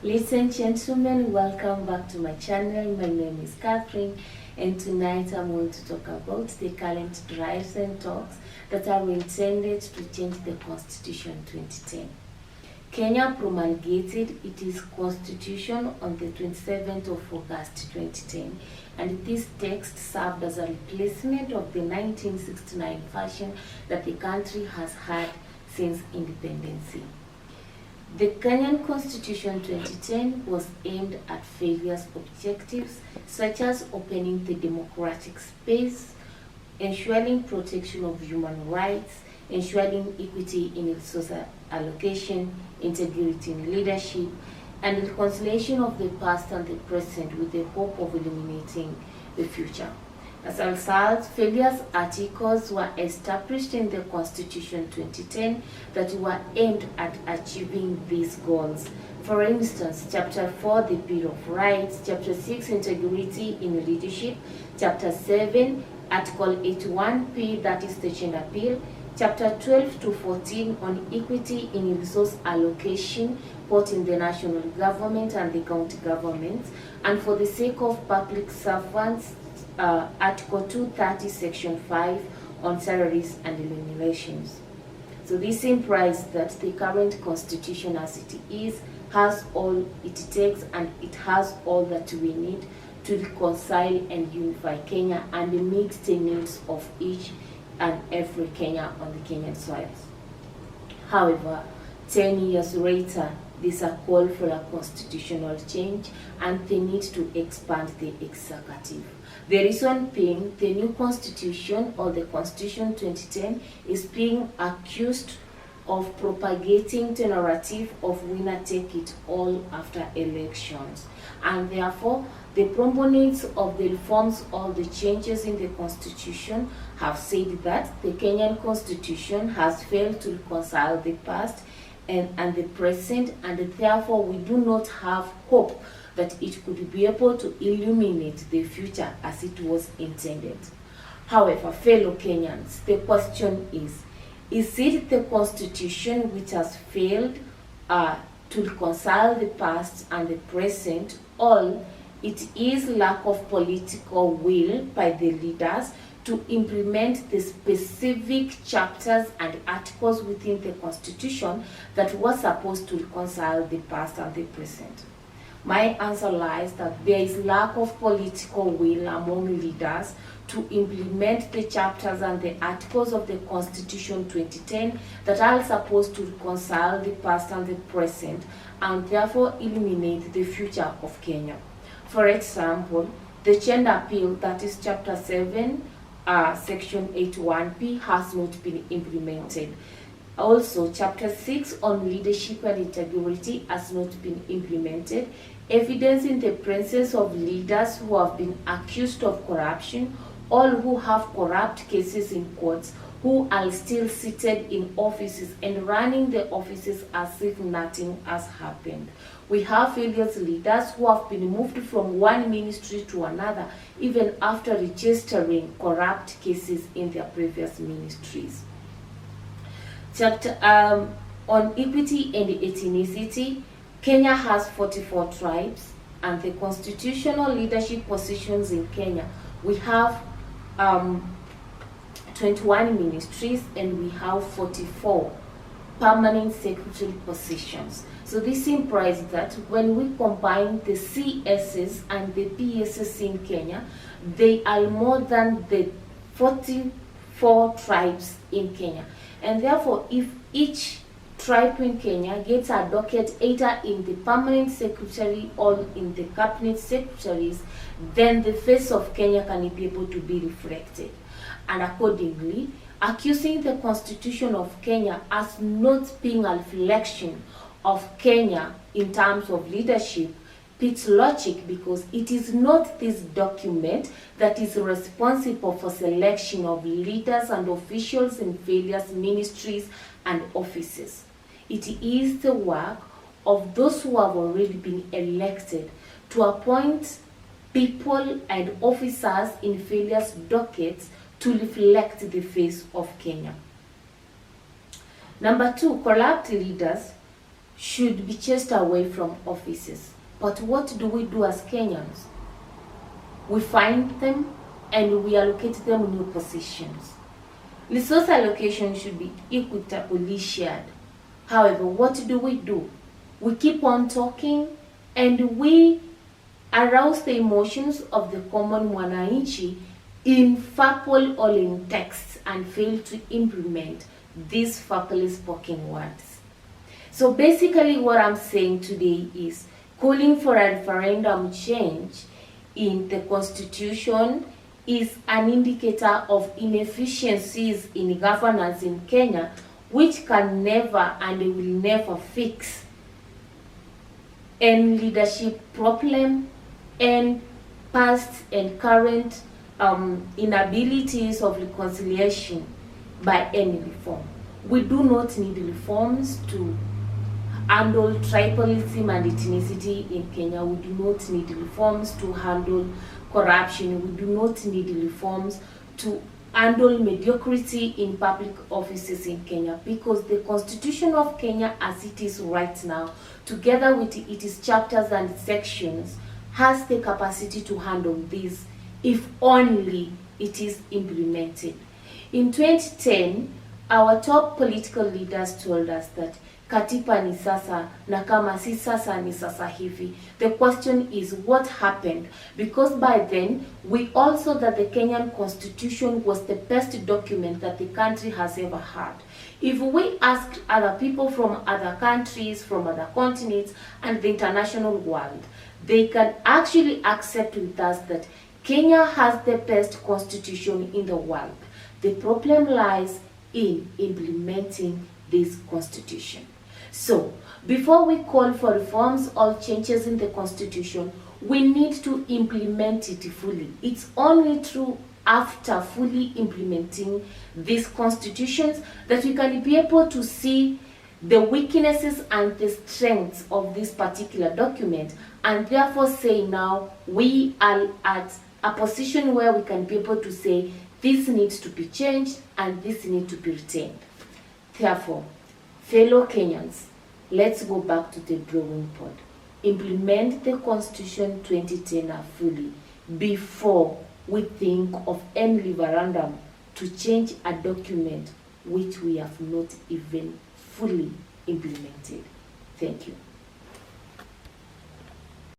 Ladies and gentlemen, welcome back to my channel. My name is Catherine, and tonight I'm going to talk about the current drives and talks that are intended to change the Constitution 2010. Kenya promulgated its constitution on the 27th of August 2010, and this text served as a replacement of the 1969 version that the country has had since independence. The Kenyan Constitution 2010 was aimed at various objectives such as opening the democratic space, ensuring protection of human rights, ensuring equity in resource allocation, integrity in leadership, and reconciliation of the past and the present with the hope of eliminating the future. As a result, various articles were established in the Constitution 2010 that were aimed at achieving these goals. For instance, Chapter 4, the Bill of Rights, Chapter 6, Integrity in Leadership, Chapter 7, Article 81P, that is the Gender Bill, Chapter 12 to 14 on equity in resource allocation, both in the national government and the county government, and for the sake of public servants, Article 230, Section 5 on salaries and remunerations. So this implies that the current constitution as it is has all it takes, and it has all that we need to reconcile and unify Kenya and meet the needs of each and every Kenya on the Kenyan soils. However, 10 years later, there's a call for a constitutional change and the need to expand the executive. The reason being, the new constitution, or the Constitution 2010, is being accused of propagating the narrative of winner take it all after elections, and therefore the proponents of the reforms or the changes in the constitution have said that the Kenyan constitution has failed to reconcile the past and the present, and therefore we do not have hope that it could be able to illuminate the future as it was intended. However, fellow Kenyans, the question is it the constitution which has failed to reconcile the past and the present, or it is lack of political will by the leaders to implement the specific chapters and articles within the constitution that were supposed to reconcile the past and the present? My answer lies that there is lack of political will among leaders to implement the chapters and the articles of the Constitution 2010 that are supposed to reconcile the past and the present, and therefore eliminate the future of Kenya. For example, the Gender Bill, that is Chapter 7, Section 81P, has not been implemented. Also, Chapter 6 on leadership and integrity has not been implemented, evidencing the presence of leaders who have been accused of corruption, all who have corrupt cases in courts, who are still seated in offices and running the offices as if nothing has happened. We have various leaders who have been moved from one ministry to another, even after registering corrupt cases in their previous ministries. Chapter on equity and ethnicity, Kenya has 44 tribes, and the constitutional leadership positions in Kenya, we have 21 ministries, and we have 44 permanent secretary positions. So this implies that when we combine the CSs and the PSs in Kenya, they are more than the 44 tribes in Kenya. And therefore, if each tribe in Kenya gets a docket either in the permanent secretary or in the cabinet secretaries, then the face of Kenya can be able to be reflected. And accordingly, accusing the Constitution of Kenya as not being a reflection of Kenya in terms of leadership beats logic, because it is not this document that is responsible for selection of leaders and officials in various ministries and offices. It is the work of those who have already been elected to appoint people and officers in various dockets to reflect the face of Kenya. Number two, corrupt leaders should be chased away from offices. But what do we do as Kenyans? We find them and we allocate them new positions. Resource allocation should be equitably shared. However, what do? We keep on talking and we arouse the emotions of the common mwananchi in verbal or in text and fail to implement these verbally spoken words. So basically what I'm saying today is calling for a referendum change in the constitution is an indicator of inefficiencies in governance in Kenya, which can never and will never fix any leadership problem and past and current inabilities of reconciliation by any reform. We do not need reforms to handle tribalism and ethnicity in Kenya. We do not need reforms to handle corruption. We do not need reforms to handle mediocrity in public offices in Kenya, because the Constitution of Kenya as it is right now, together with its chapters and sections, has the capacity to handle this if only it is implemented. In 2010, our top political leaders told us that katiba ni sasa na kama si sasa ni sasa hivi. The question is what happened, because by then we also that the Kenyan constitution was the best document that the country has ever had. If we asked other people from other countries, from other continents and the international world, they can actually accept with us that Kenya has the best constitution in the world. The problem lies in implementing this constitution. So, before we call for reforms or changes in the constitution, we need to implement it fully. It's only through after fully implementing these constitutions that we can be able to see the weaknesses and the strengths of this particular document, and therefore say now we are at a position where we can be able to say this needs to be changed and this needs to be retained. Therefore, fellow Kenyans, let's go back to the drawing board. Implement the Constitution 2010 fully before we think of any referendum to change a document which we have not even fully implemented. Thank you.